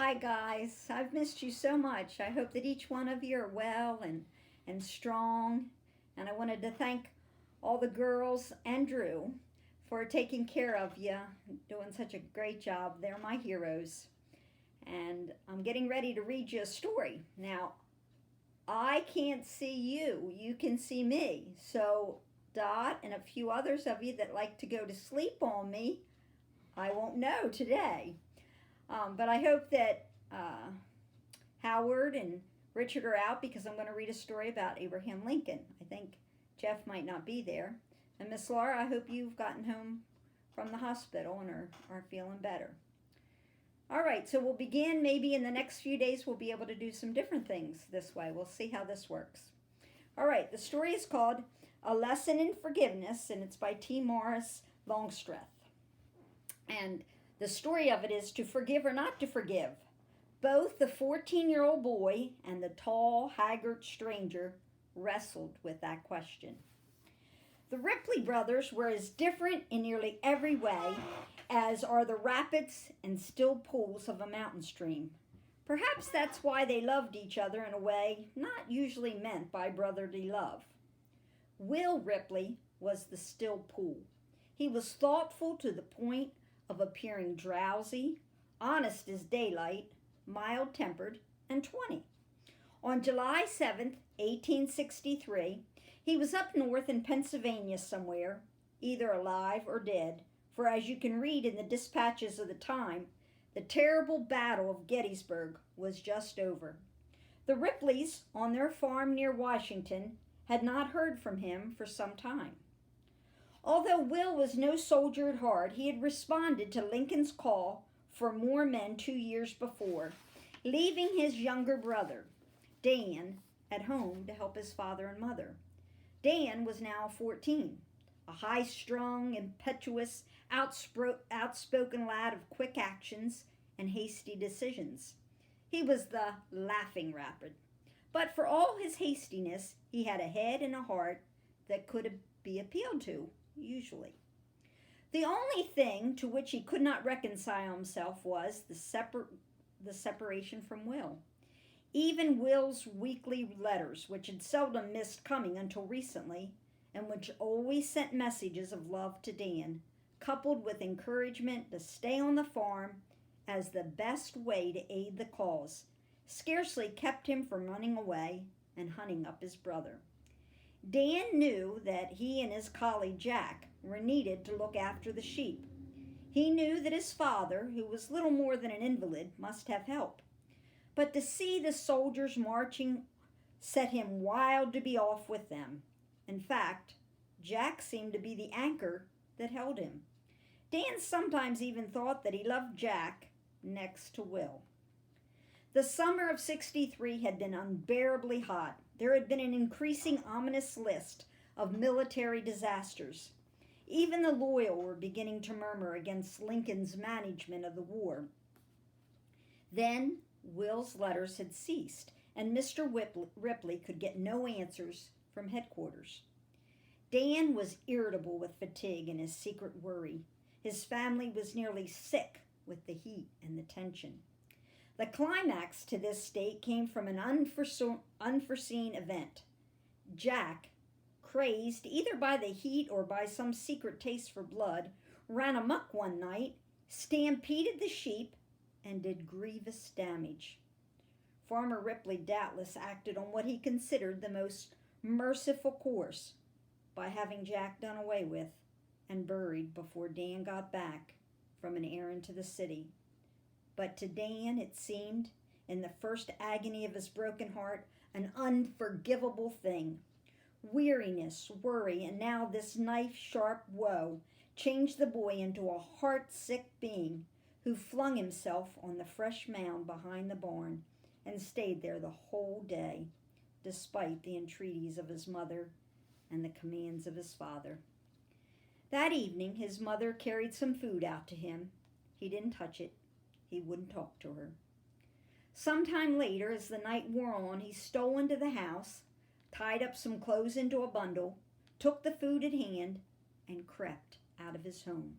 Hi, guys. I've missed you so much. I hope that each one of you are well and strong. And I wanted to thank all the girls and Drew for taking care of you, doing such a great job. They're my heroes. And I'm getting ready to read you a story. Now, I can't see you, you can see me. So, Dot and a few others of you that like to go to sleep on me, I won't know today. But I hope that Howard and Richard are out because I'm going to read a story about Abraham Lincoln. I think Jeff might not be there. And Miss Laura, I hope you've gotten home from the hospital and are feeling better. All right, so we'll begin. Maybe in the next few days we'll be able to do some different things this way. We'll see how this works. All right, the story is called A Lesson in Forgiveness, and it's by T. Morris Longstreth. And the story of it is to forgive or not to forgive. Both the 14-year-old boy and the tall, haggard stranger wrestled with that question. The Ripley brothers were as different in nearly every way as are the rapids and still pools of a mountain stream. Perhaps that's why they loved each other in a way not usually meant by brotherly love. Will Ripley was the still pool. He was thoughtful to the point of appearing drowsy, honest as daylight, mild-tempered, and 20. On July 7th, 1863, he was up north in Pennsylvania somewhere, either alive or dead, for as you can read in the dispatches of the time, the terrible Battle of Gettysburg was just over. The Ripleys, on their farm near Washington, had not heard from him for some time. Although Will was no soldier at heart, he had responded to Lincoln's call for more men 2 years before, leaving his younger brother, Dan, at home to help his father and mother. Dan was now 14, a high-strung, impetuous, outspoken lad of quick actions and hasty decisions. He was the laughing rapid. But for all his hastiness, he had a head and a heart that could be appealed to, usually. The only thing to which he could not reconcile himself was the separation from Will. Even Will's weekly letters, which had seldom missed coming until recently, and which always sent messages of love to Dan, coupled with encouragement to stay on the farm as the best way to aid the cause, scarcely kept him from running away and hunting up his brother. Dan knew that he and his collie Jack were needed to look after the sheep. He knew that his father, who was little more than an invalid, must have help. But to see the soldiers marching set him wild to be off with them. In fact, Jack seemed to be the anchor that held him. Dan sometimes even thought that he loved Jack next to Will. The summer of '63 had been unbearably hot. There had been an increasing ominous list of military disasters. Even the loyal were beginning to murmur against Lincoln's management of the war. Then Will's letters had ceased, and Mr. Ripley could get no answers from headquarters. Dan was irritable with fatigue and his secret worry. His family was nearly sick with the heat and the tension. The climax to this state came from an unforeseen event. Jack, crazed either by the heat or by some secret taste for blood, ran amok one night, stampeded the sheep, and did grievous damage. Farmer Ripley doubtless acted on what he considered the most merciful course by having Jack done away with and buried before Dan got back from an errand to the city. But to Dan it seemed, in the first agony of his broken heart, an unforgivable thing. Weariness, worry, and now this knife-sharp woe changed the boy into a heart-sick being who flung himself on the fresh mound behind the barn and stayed there the whole day, despite the entreaties of his mother and the commands of his father. That evening his mother carried some food out to him. He didn't touch it. He wouldn't talk to her. Some time later, as the night wore on, he stole into the house, tied up some clothes into a bundle, took the food at hand, and crept out of his home.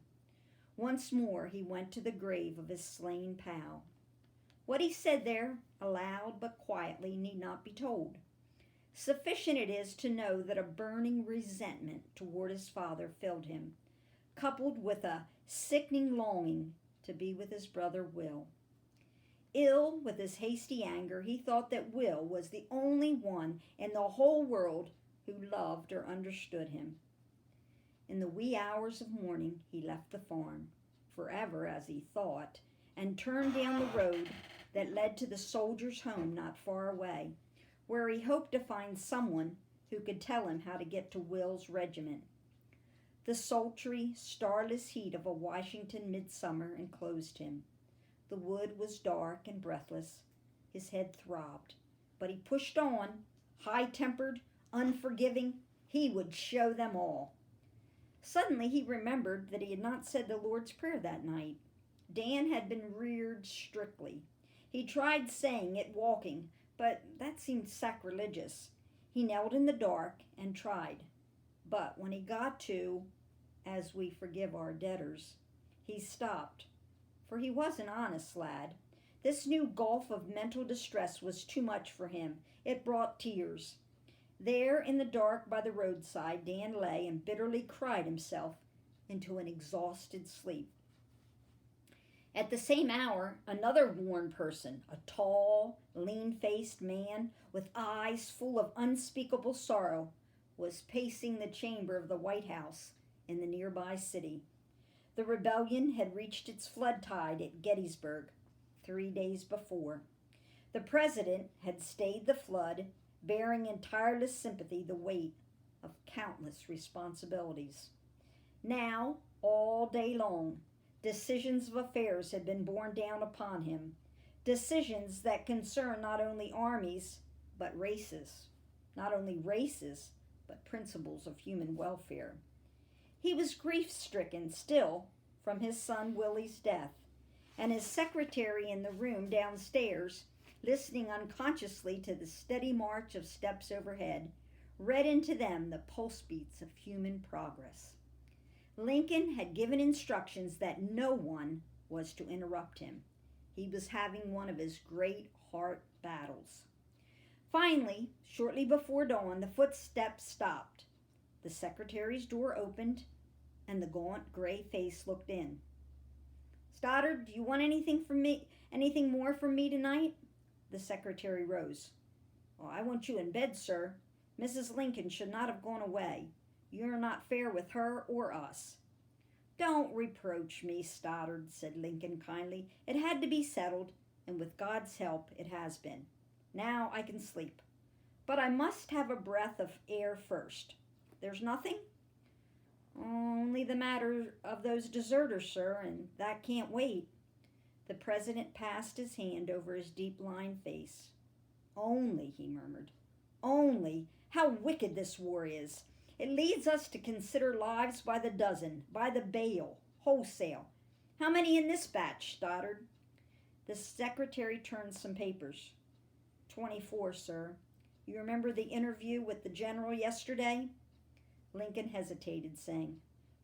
Once more he went to the grave of his slain pal. What he said there, aloud but quietly, need not be told. Sufficient it is to know that a burning resentment toward his father filled him, coupled with a sickening longing to be with his brother Will. Ill with his hasty anger, he thought that Will was the only one in the whole world who loved or understood him. In the wee hours of morning, he left the farm, forever as he thought, and turned down the road that led to the soldiers' home not far away, where he hoped to find someone who could tell him how to get to Will's regiment. The sultry, starless heat of a Washington midsummer enclosed him. The wood was dark and breathless. His head throbbed, but he pushed on, high-tempered, unforgiving. He would show them all. Suddenly he remembered that he had not said the Lord's Prayer that night. Dan had been reared strictly. He tried saying it walking, but that seemed sacrilegious. He knelt in the dark and tried. But when he got to, "As we forgive our debtors," he stopped, for he was an honest lad. This new gulf of mental distress was too much for him. It brought tears. There in the dark by the roadside, Dan lay and bitterly cried himself into an exhausted sleep. At the same hour, another worn person, a tall, lean-faced man with eyes full of unspeakable sorrow, was pacing the chamber of the White House in the nearby city. The rebellion had reached its flood tide at Gettysburg 3 days before. The president had stayed the flood, bearing in tireless sympathy the weight of countless responsibilities. Now, all day long, decisions of affairs had been borne down upon him, decisions that concern not only armies, but races, not only races, but principles of human welfare. He was grief-stricken still from his son Willie's death, and his secretary in the room downstairs, listening unconsciously to the steady march of steps overhead, read into them the pulse beats of human progress. Lincoln had given instructions that no one was to interrupt him. He was having one of his great heart battles. Finally, shortly before dawn, the footsteps stopped. The secretary's door opened, and the gaunt gray face looked in. "Stoddard, do you want anything more from me tonight?" The secretary rose. "Oh, I want you in bed, sir. Mrs. Lincoln should not have gone away. You're not fair with her or us." "Don't reproach me, Stoddard," said Lincoln kindly. "It had to be settled, and with God's help it has been. Now I can sleep. But I must have a breath of air first. There's nothing?" "Only the matter of those deserters, sir, and that can't wait." The president passed his hand over his deep-lined face. "Only," he murmured. "Only. How wicked this war is. It leads us to consider lives by the dozen, by the bale, wholesale. How many in this batch, Stoddard?" The secretary turned some papers. 24, sir. You remember the interview with the general yesterday?" Lincoln hesitated, saying,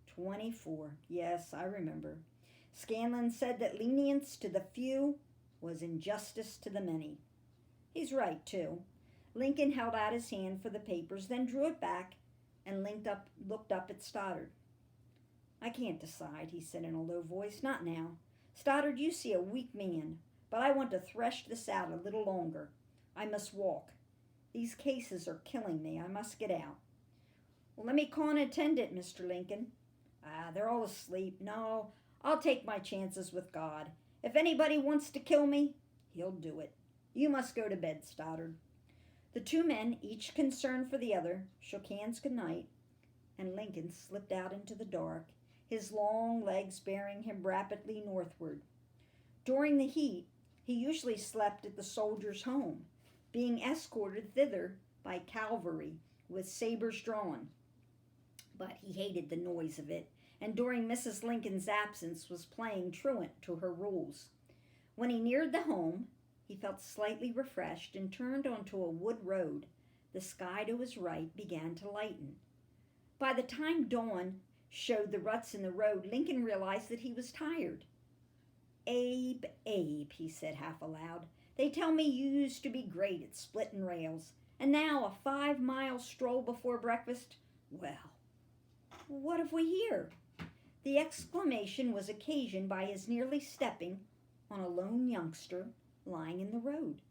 24. Yes, I remember. Scanlon said that lenience to the few was injustice to the many. He's right, too. Lincoln held out his hand for the papers, then drew it back and looked up at Stoddard. "I can't decide," he said in a low voice. "Not now. Stoddard, you see a weak man, but I want to thresh this out a little longer. I must walk. These cases are killing me. I must get out." "Well, let me call an attendant, Mr. Lincoln." They're all asleep. No, I'll take my chances with God. If anybody wants to kill me, he'll do it. You must go to bed, Stoddard." The two men, each concerned for the other, shook hands good night, and Lincoln slipped out into the dark, his long legs bearing him rapidly northward. During the heat, he usually slept at the soldiers' home, being escorted thither by cavalry with sabers drawn. But he hated the noise of it, and during Mrs. Lincoln's absence was playing truant to her rules. When he neared the home, he felt slightly refreshed and turned onto a wood road. The sky to his right began to lighten. By the time dawn showed the ruts in the road, Lincoln realized that he was tired. Abe, Abe, he said half aloud. They tell me you used to be great at splitting rails, and now a 5-mile stroll before breakfast? Well, what have we here? The exclamation was occasioned by his nearly stepping on a lone youngster lying in the road.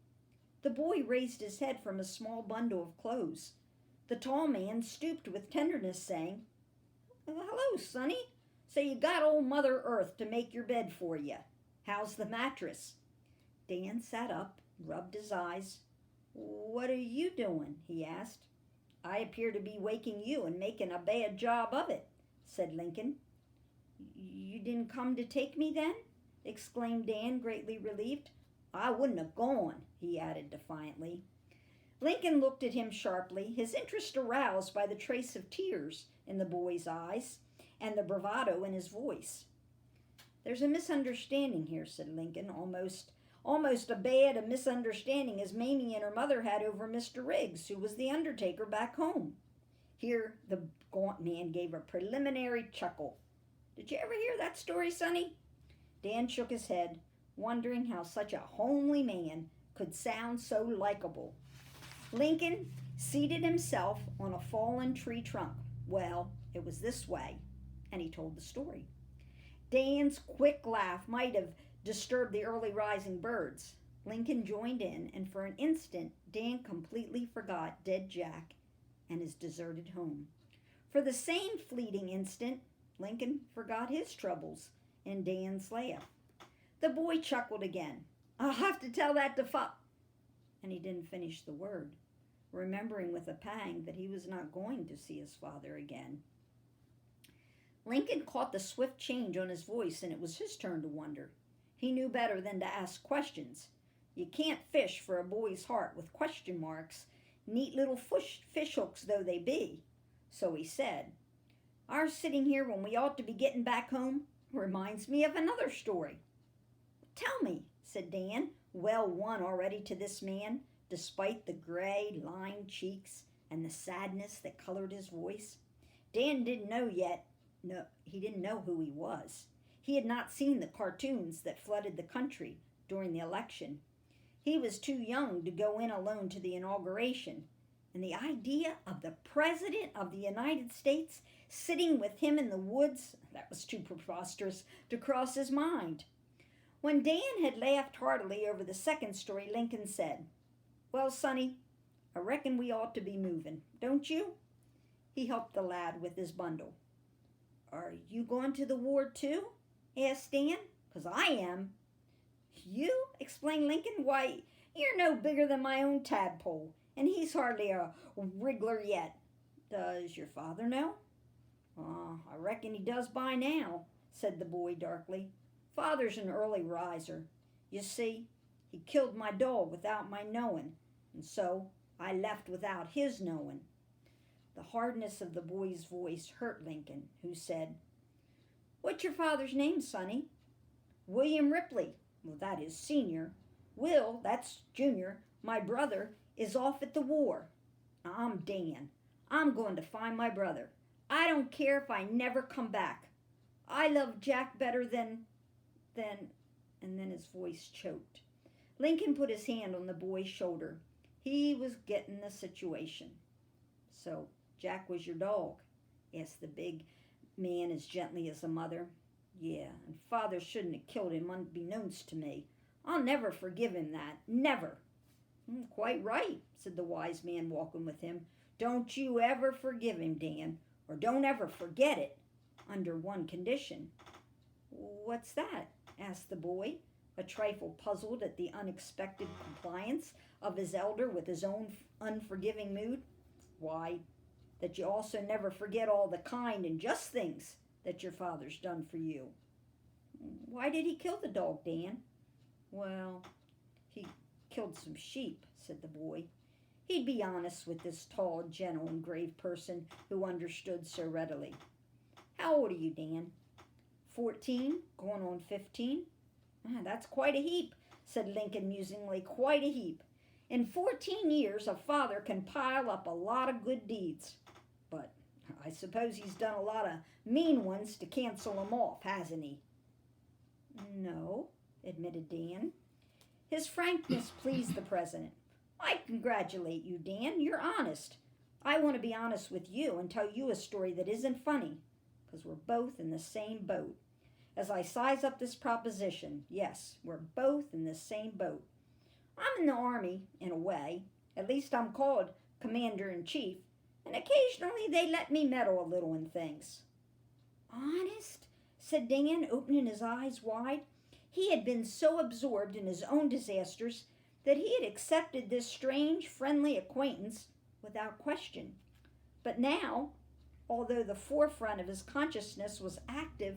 The boy raised his head from a small bundle of clothes. The tall man stooped with tenderness, saying, "Hello, Sonny. So you got old Mother Earth to make your bed for you. How's the mattress?" Dan sat up, rubbed his eyes. "What are you doing?" he asked. "I appear to be waking you and making a bad job of it," said Lincoln. "You didn't come to take me then?" exclaimed Dan, greatly relieved. "I wouldn't have gone," he added defiantly. Lincoln looked at him sharply, his interest aroused by the trace of tears in the boy's eyes and the bravado in his voice. "There's a misunderstanding here," said Lincoln, almost as bad a misunderstanding as Mamie and her mother had over Mr. Riggs, who was the undertaker back home. Here the gaunt man gave a preliminary chuckle. "Did you ever hear that story, Sonny?" Dan shook his head, wondering how such a homely man could sound so likable. Lincoln seated himself on a fallen tree trunk. "Well, it was this way," and he told the story. Dan's quick laugh might have disturbed the early rising birds. Lincoln joined in, and for an instant Dan completely forgot dead Jack and his deserted home. For the same fleeting instant, Lincoln forgot his troubles in Dan's laugh. The boy chuckled again. "I'll have to tell that to and he didn't finish the word, remembering with a pang that he was not going to see his father again. Lincoln caught the swift change on his voice, and it was his turn to wonder. He knew better than to ask questions. You can't fish for a boy's heart with question marks, neat little fish hooks though they be. So he said, "Our sitting here when we ought to be getting back home reminds me of another story." "Tell me," said Dan, well won already to this man, despite the gray, lined cheeks and the sadness that colored his voice. Dan didn't know yet. No, he didn't know who he was. He had not seen the cartoons that flooded the country during the election. He was too young to go in alone to the inauguration, and the idea of the President of the United States sitting with him in the woods, that was too preposterous to cross his mind. When Dan had laughed heartily over the second story, Lincoln said, "Well, Sonny, I reckon we ought to be moving, don't you?" He helped the lad with his bundle. "Are you going to the war too?" asked Dan. "'Cause I am." "You?" exclaimed Lincoln. "Why, you're no bigger than my own tadpole, and he's hardly a wriggler yet. Does your father know?" "I reckon he does by now," said the boy darkly. "Father's an early riser. You see, he killed my dog without my knowing, and so I left without his knowing." The hardness of the boy's voice hurt Lincoln, who said, "What's your father's name, Sonny?" "William Ripley. Well, that is Senior. Will, that's Junior, my brother, is off at the war. I'm Dan. I'm going to find my brother. I don't care if I never come back. I love Jack better than, and then his voice choked. Lincoln put his hand on the boy's shoulder. He was getting the situation. "So Jack was your dog?" asked the big man as gently as a mother. "Yeah, and father shouldn't have killed him unbeknownst to me. I'll never forgive him that, never." "Quite right," said the wise man walking with him. "Don't you ever forgive him, Dan, or don't ever forget it, under one condition." "What's that?" asked the boy, a trifle puzzled at the unexpected compliance of his elder with his own unforgiving mood. "Why, that you also never forget all the kind and just things that your father's done for you." "Why did he kill the dog, Dan?" "Well, he killed some sheep," said the boy. He'd be honest with this tall, gentle, and grave person who understood so readily. "How old are you, Dan?" 14, going on 15. "That's quite a heap," said Lincoln musingly, "quite a heap. In 14 years, a father can pile up a lot of good deeds. But I suppose he's done a lot of mean ones to cancel them off, hasn't he?" "No," admitted Dan. His frankness pleased the president. I congratulate you, Dan. You're honest. I want to be honest with you and tell you a story that isn't funny, because we're both in the same boat. As I size up this proposition, yes, we're both in the same boat. I'm in the Army, in a way. At least I'm called Commander-in-Chief, and occasionally they let me meddle a little in things. Honest? Said Dan, opening his eyes wide. He had been so absorbed in his own disasters that he had accepted this strange, friendly acquaintance without question. But now, although the forefront of his consciousness was active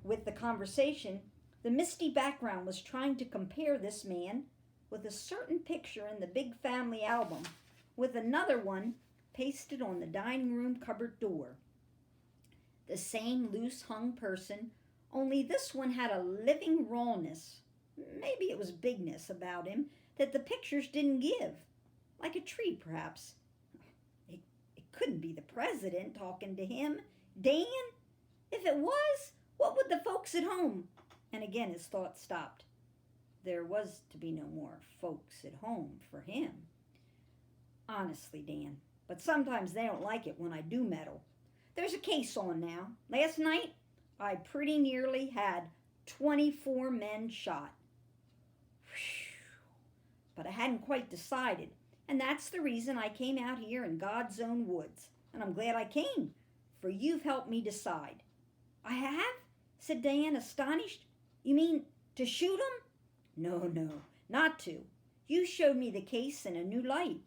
with the conversation, the misty background was trying to compare this man with a certain picture in the big family album with another one pasted on the dining room cupboard door. The same loose-hung person, only this one had a living rawness, maybe it was bigness about him, that the pictures didn't give. Like a tree, perhaps. It couldn't be the president talking to him. Dan? If it was, what would the folks at home? And again his thought stopped. There was to be no more folks at home for him. Honestly, Dan, but sometimes they don't like it when I do meddle. There's a case on now. Last night, I pretty nearly had 24 men shot. But I hadn't quite decided, and that's the reason I came out here in God's own woods. And I'm glad I came, for you've helped me decide. I have? Said Dan, astonished. You mean to shoot 'em? No, not to. You showed me the case in a new light.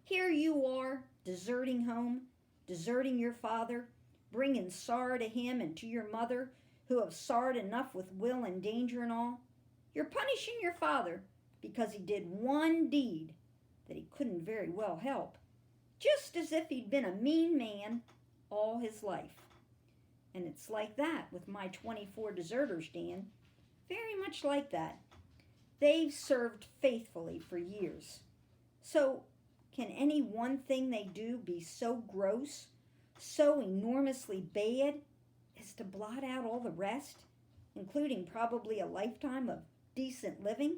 Here you are, deserting home, deserting your father, bringing sorrow to him and to your mother, who have sorrowed enough with Will and danger and all. You're punishing your father because he did one deed that he couldn't very well help, just as if he'd been a mean man all his life. And it's like that with my 24 deserters, Dan. Very much like that. They've served faithfully for years. So, can any one thing they do be so gross, so enormously bad, as to blot out all the rest, including probably a lifetime of decent living?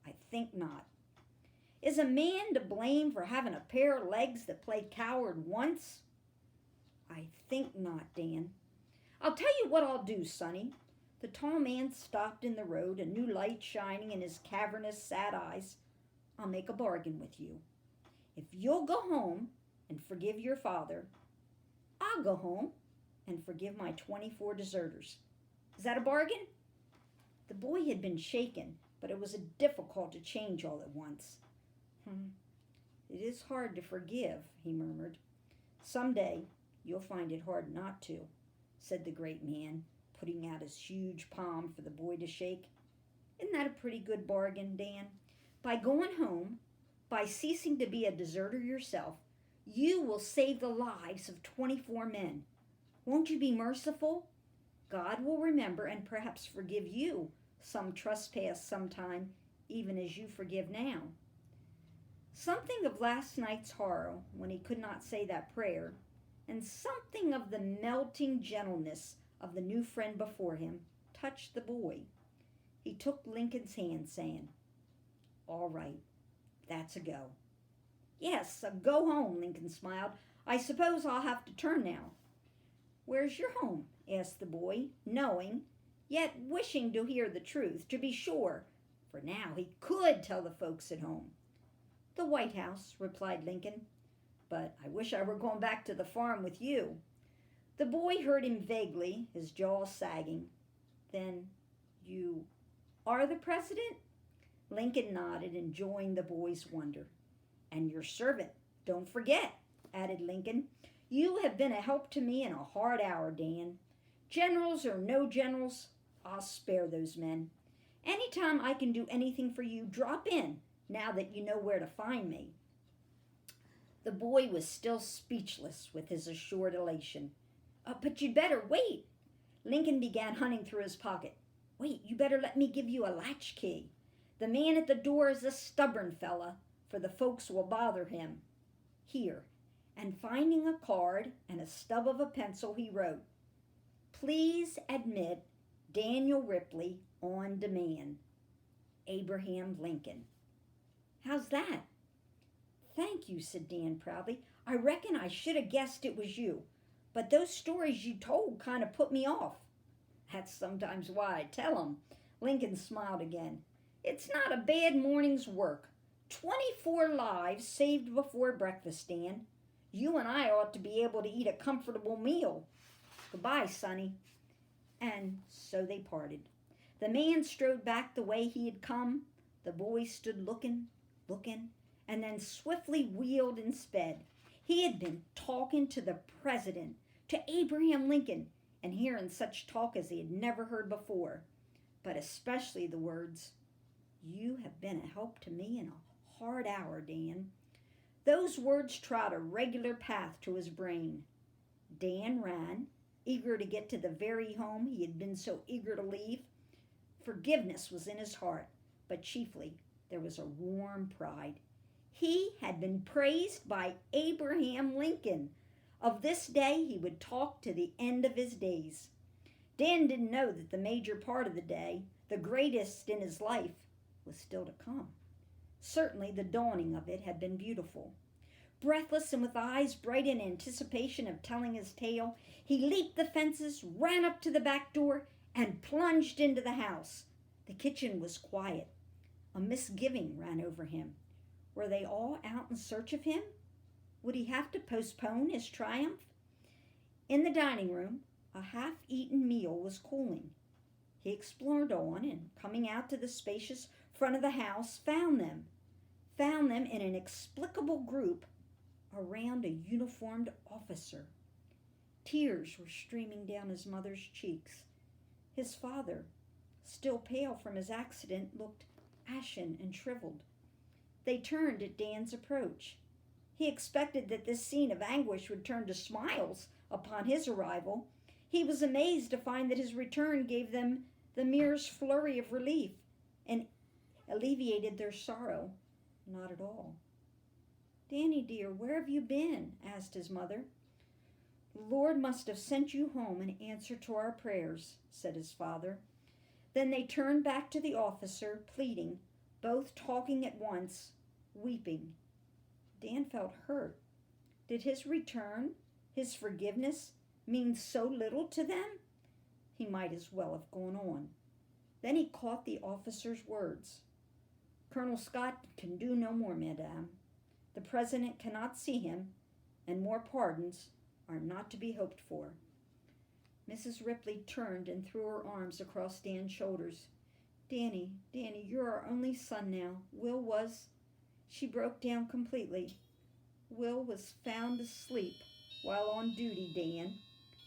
I think not. Is a man to blame for having a pair of legs that played coward once? I think not, Dan. I'll tell you what I'll do, Sonny. The tall man stopped in the road, a new light shining in his cavernous, sad eyes. I'll make a bargain with you. If you'll go home and forgive your father, I'll go home and forgive my 24 deserters. Is that a bargain? The boy had been shaken, but it was difficult to change all at once. It is hard to forgive, he murmured. Someday you'll find it hard not to, said the great man, putting out his huge palm for the boy to shake. Isn't that a pretty good bargain, Dan? By going home, by ceasing to be a deserter yourself, you will save the lives of 24 men. Won't you be merciful? God will remember and perhaps forgive you some trespass sometime, even as you forgive now. Something of last night's horror when he could not say that prayer, and something of the melting gentleness of the new friend before him touched the boy. He took Lincoln's hand, saying, "All right, that's a go." "Yes, a go home," Lincoln smiled. "I suppose I'll have to turn now." "Where's your home?" asked the boy, knowing, yet wishing to hear the truth, to be sure, for now he could tell the folks at home. "The White House," replied Lincoln. "But I wish I were going back to the farm with you." The boy heard him vaguely, his jaws sagging. "Then you are the president?" Lincoln nodded, enjoying the boy's wonder. "And your servant, don't forget," added Lincoln. "You have been a help to me in a hard hour, Dan. Generals or no generals, I'll spare those men. Anytime I can do anything for you, drop in, now that you know where to find me." The boy was still speechless with his assured elation. "But you'd better wait." Lincoln began hunting through his pocket. "Wait, you better let me give you a latchkey. The man at the door is a stubborn fella, for the folks will bother him. Here." And finding a card and a stub of a pencil, he wrote, "Please admit Daniel Ripley on demand. Abraham Lincoln. How's that? Thank you, said Dan proudly. I reckon I should have guessed it was you, but those stories you told kind of put me off. That's sometimes why I tell 'em. Lincoln smiled again. It's not a bad morning's work. 24 lives saved before breakfast, Dan. You and I ought to be able to eat a comfortable meal. Goodbye, Sonny. And so they parted. The man strode back the way he had come. The boy stood looking, and then swiftly wheeled and sped. He had been talking to the president, to Abraham Lincoln, and hearing such talk as he had never heard before, but especially the words, "You have been a help to me in a hard hour, Dan." Those words trod a regular path to his brain. Dan ran, eager to get to the very home he had been so eager to leave. Forgiveness was in his heart, but chiefly there was a warm pride. He had been praised by Abraham Lincoln. Of this day he would talk to the end of his days. Dan didn't know that the major part of the day, the greatest in his life, was still to come. Certainly the dawning of it had been beautiful. Breathless and with eyes bright in anticipation of telling his tale, he leaped the fences, ran up to the back door, and plunged into the house. The kitchen was quiet. A misgiving ran over him. Were they all out in search of him? Would he have to postpone his triumph? In the dining room, a half-eaten meal was cooling. He explored on, and coming out to the spacious front of the house, found them in an inexplicable group around a uniformed officer. Tears were streaming down his mother's cheeks. His father, still pale from his accident, looked ashen and shriveled. They turned at Dan's approach. He expected that this scene of anguish would turn to smiles upon his arrival. He was amazed to find that his return gave them the merest flurry of relief and alleviated their sorrow. Not at all. "Danny, dear, where have you been?" asked his mother. "The Lord must have sent you home in answer to our prayers," said his father. Then they turned back to the officer, pleading, both talking at once, weeping. Dan felt hurt. Did his return, his forgiveness, mean so little to them? He might as well have gone on. Then he caught the officer's words. "Colonel Scott can do no more, madame. The president cannot see him, and more pardons are not to be hoped for." Mrs. Ripley turned and threw her arms across Dan's shoulders. Danny, you're our only son now. Will was..." She broke down completely. "Will was found asleep while on duty, Dan,"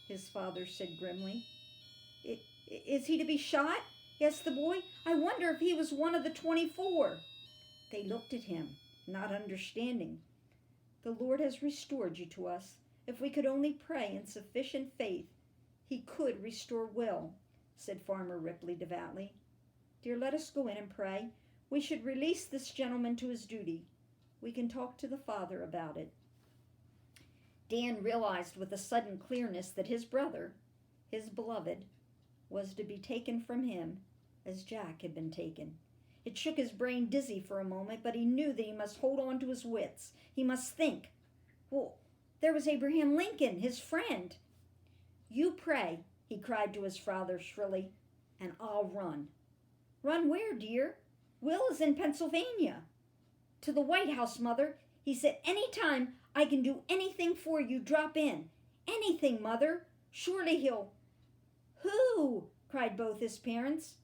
his father said grimly. Is he to be shot?" asked the boy. "I wonder if he was one of the 24. They looked at him, not understanding. "The Lord has restored you to us. If we could only pray in sufficient faith, he could restore Will," said Farmer Ripley devoutly. "Dear, let us go in and pray. We should release this gentleman to his duty. We can talk to the Father about it." Dan realized with a sudden clearness that his brother, his beloved, was to be taken from him as Jack had been taken. It shook his brain dizzy for a moment, but he knew that he must hold on to his wits. He must think. Well, there was Abraham Lincoln, his friend. "You pray," he cried to his father shrilly, "and I'll run." "Run where, dear?" "Will is in Pennsylvania." "To the White House, Mother. He said any time I can do anything for you, drop in. Anything, Mother. Surely he'll..." "Who?" cried both his parents.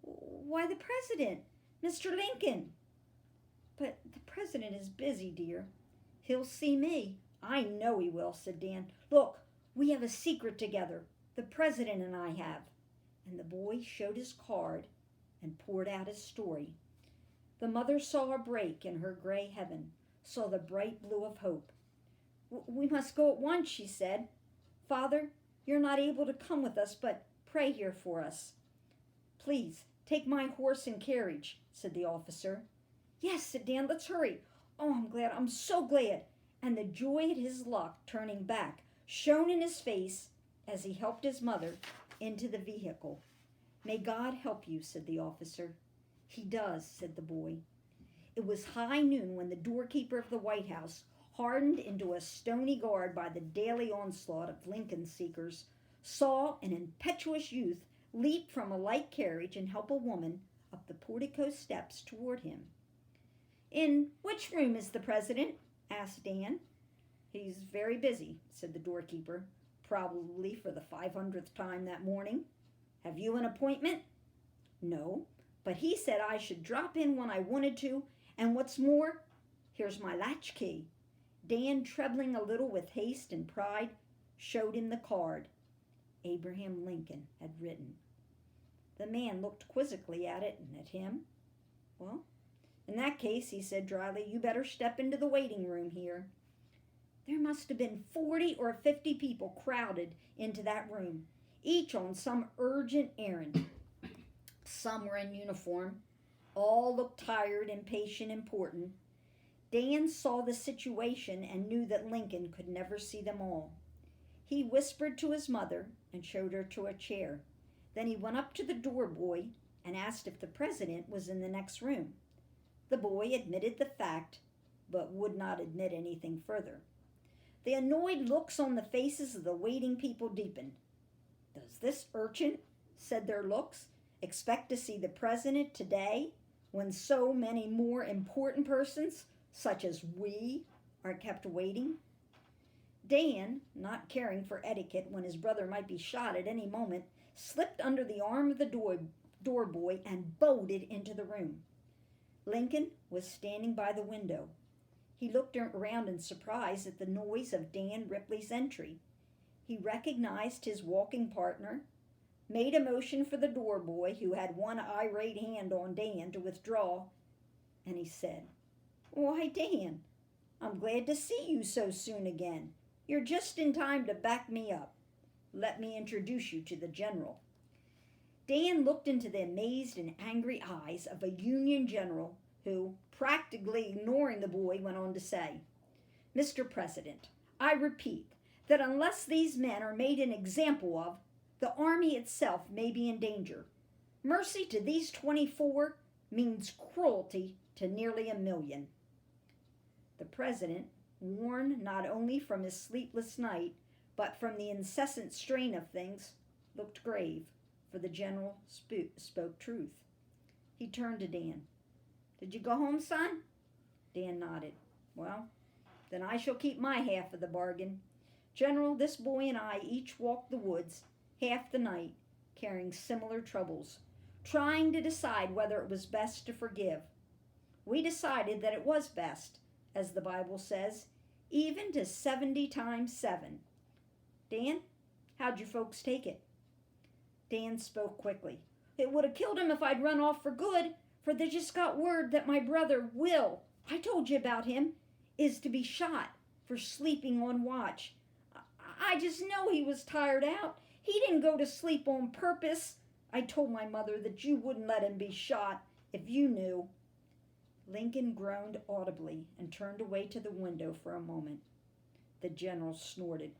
"Why, the president, Mr. Lincoln." "But the president is busy, dear." "He'll see me." "I know he will," said Dan. "Look, we have a secret together. The president and I have." And the boy showed his card and poured out his story. The mother saw a break in her gray heaven, saw the bright blue of hope. "We must go at once," she said. "Father, you're not able to come with us, but pray here for us." "Please, take my horse and carriage," said the officer. "Yes," said Dan, "let's hurry. Oh, I'm glad, I'm so glad." And the joy at his luck turning back shone in his face as he helped his mother into the vehicle. May God help you, said the officer. He does, said the boy. It was high noon when the doorkeeper of the White House, hardened into a stony guard by the daily onslaught of Lincoln seekers, saw an impetuous youth leap from a light carriage and help a woman up the portico steps toward him. In which room is the president? Asked Dan. He's very busy, said the doorkeeper, probably for the 500th time that morning. Have you an appointment? No, but he said I should drop in when I wanted to, and what's more, here's my latchkey. Dan, trembling a little with haste and pride, showed him the card Abraham Lincoln had written. The man looked quizzically at it and at him. Well, in that case, he said dryly, you better step into the waiting room here. There must have been 40 or 50 people crowded into that room, each on some urgent errand. Some were in uniform. All looked tired, impatient, important. Dan saw the situation and knew that Lincoln could never see them all. He whispered to his mother and showed her to a chair. Then he went up to the door boy and asked if the president was in the next room. The boy admitted the fact, but would not admit anything further. The annoyed looks on the faces of the waiting people deepened. Does this urchin, said their looks, expect to see the president today when so many more important persons, such as we, are kept waiting? Dan, not caring for etiquette when his brother might be shot at any moment, slipped under the arm of the door boy and bolted into the room. Lincoln was standing by the window. He looked around in surprise at the noise of Dan Ripley's entry. He recognized his walking partner, made a motion for the door boy, who had one irate hand on Dan, to withdraw, and he said, Why, Dan, I'm glad to see you so soon again. You're just in time to back me up. Let me introduce you to the general. Dan looked into the amazed and angry eyes of a Union general who, practically ignoring the boy, went on to say, Mr. President, I repeat that unless these men are made an example of, the army itself may be in danger. Mercy to these 24 means cruelty to nearly 1 million. The president, worn not only from his sleepless night, but from the incessant strain of things, looked grave, for the general spoke truth. He turned to Dan. Did you go home, son? Dan nodded. Well, then I shall keep my half of the bargain. General, this boy and I each walked the woods half the night, carrying similar troubles, trying to decide whether it was best to forgive. We decided that it was best, as the Bible says, even to 70 times 7. Dan, how'd you folks take it? Dan spoke quickly. It would have killed him if I'd run off for good, for they just got word that my brother, Will, I told you about him, is to be shot for sleeping on watch. I just know he was tired out. He didn't go to sleep on purpose. I told my mother that you wouldn't let him be shot if you knew. Lincoln groaned audibly and turned away to the window for a moment. The general snorted.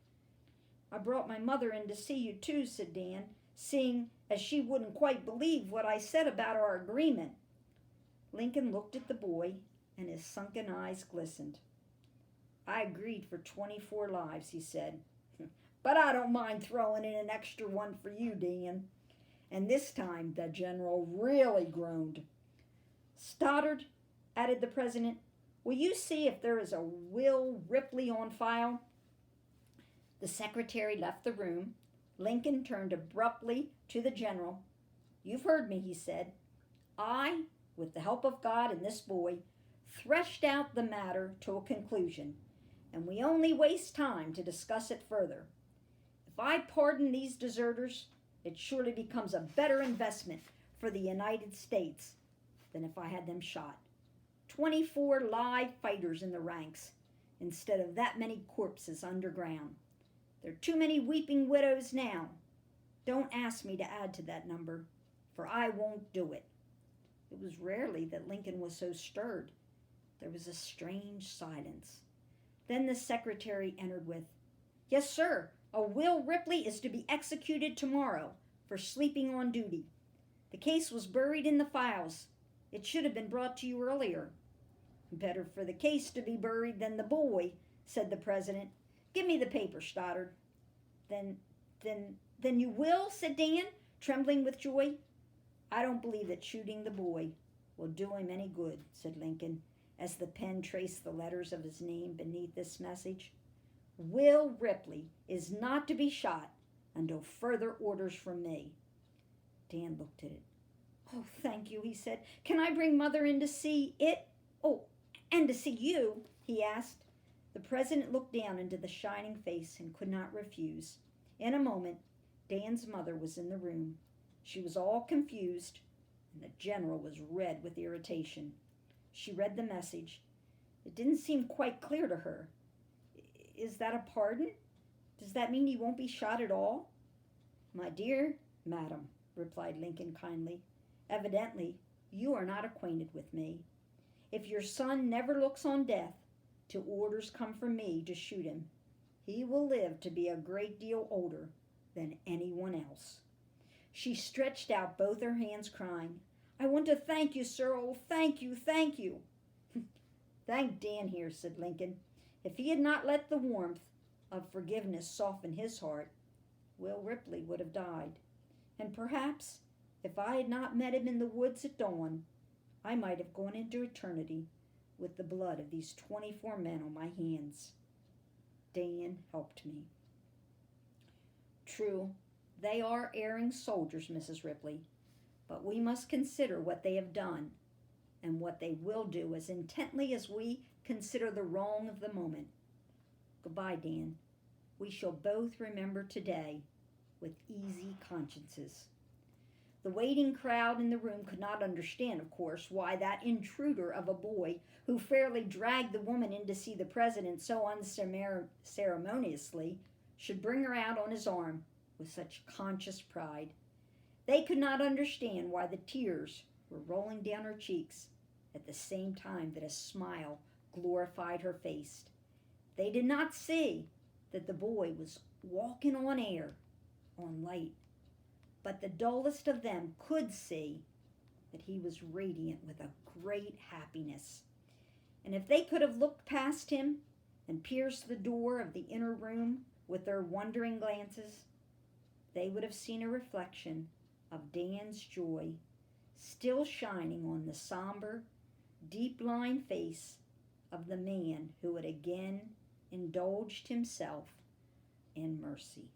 I brought my mother in to see you too, said Dan, seeing as she wouldn't quite believe what I said about our agreement. Lincoln looked at the boy, and his sunken eyes glistened. I agreed for 24 lives, he said. But I don't mind throwing in an extra one for you, Dan. And this time the general really groaned. Stoddard, added the president, will you see if there is a Will Ripley on file? The secretary left the room. Lincoln turned abruptly to the general. You've heard me, he said. I, with the help of God and this boy, threshed out the matter to a conclusion, and we only waste time to discuss it further. If I pardon these deserters, it surely becomes a better investment for the United States than if I had them shot. 24 live fighters in the ranks, instead of that many corpses underground. There are too many weeping widows now. Don't ask me to add to that number, for I won't do it. It was rarely that Lincoln was so stirred. There was a strange silence. Then the secretary entered with, Yes, sir, a Will Ripley is to be executed tomorrow for sleeping on duty. The case was buried in the files. It should have been brought to you earlier." "Better for the case to be buried than the boy," said the president. "Give me the paper, Stoddard." Then, then you will?" said Dan, trembling with joy. "I don't believe that shooting the boy will do him any good," said Lincoln, as the pen traced the letters of his name beneath this message. "Will Ripley is not to be shot until further orders from me." Dan looked at it. "Oh, thank you," he said. "Can I bring Mother in to see it? Oh, and to see you?" he asked. The president looked down into the shining face and could not refuse. In a moment, Dan's mother was in the room. She was all confused, and the general was red with irritation. She read the message. It didn't seem quite clear to her. "Is that a pardon? Does that mean he won't be shot at all?" "My dear madam," replied Lincoln kindly, "evidently you are not acquainted with me. If your son never looks on death till orders come from me to shoot him, he will live to be a great deal older than anyone else." She stretched out both her hands, crying, "I want to thank you, sir. Oh, thank you, thank you." "Thank Dan here," said Lincoln. "If he had not let the warmth of forgiveness soften his heart, Will Ripley would have died. And perhaps, if I had not met him in the woods at dawn, I might have gone into eternity with the blood of these 24 men on my hands. Dan helped me." "True, they are erring soldiers, Mrs. Ripley, but we must consider what they have done and what they will do as intently as we consider the wrong of the moment. Goodbye, Dan. We shall both remember today with easy consciences." The waiting crowd in the room could not understand, of course, why that intruder of a boy who fairly dragged the woman in to see the president so unceremoniously should bring her out on his arm with such conscious pride. They could not understand why the tears were rolling down her cheeks at the same time that a smile glorified her face. They did not see that the boy was walking on air, on light. But the dullest of them could see that he was radiant with a great happiness. And if they could have looked past him and pierced the door of the inner room with their wondering glances, they would have seen a reflection of Dan's joy still shining on the somber, deep-lined face of the man who had again indulged himself in mercy.